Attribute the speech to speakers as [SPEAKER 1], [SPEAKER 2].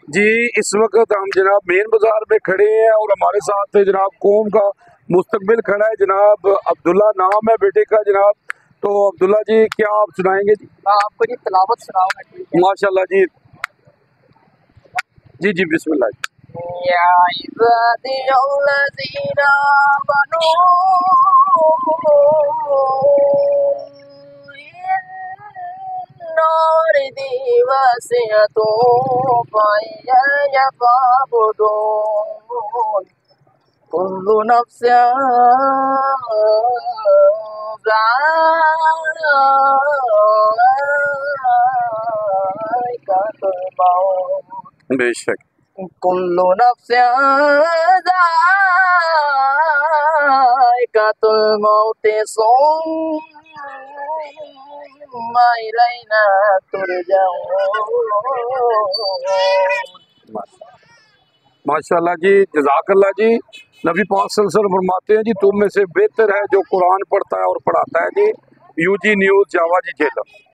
[SPEAKER 1] जी इस वक्त हम जनाब मेन बाजार में खड़े हैं और हमारे साथ जनाब कौम का मुस्तकबिल खड़ा है। जनाब अब्दुल्ला नाम है बेटे का जनाब। तो अब्दुल्ला जी क्या आप सुनाएंगे जी?
[SPEAKER 2] आपको जी तिलावत सुनाऊंगा, ठीक है।
[SPEAKER 1] माशाल्लाह जी जी जी बिस्मिल्लाह जी।
[SPEAKER 2] या इबादियल्लज़ीना आमनू इन्ना अर्दी वसिअतुन फ़इय्या फ़अबुदून कुल्लु नफ्सिन ज़ाइक़ातुल मौत
[SPEAKER 1] बेशक
[SPEAKER 2] कुल्लु नफ्सिन ज़ाइक़ातुल मौत सुम्मा इलैना तुरजऊन।
[SPEAKER 1] माशाल्लाह जी जज़ाकल्लाह जी। नबी पाक सल्लल्लाहु अलैहि वसल्लम फरमाते हैं जी तुम में से बेहतर है जो कुरान पढ़ता है और पढ़ाता है जी। यूजी न्यूज़ जावा जी जेलम।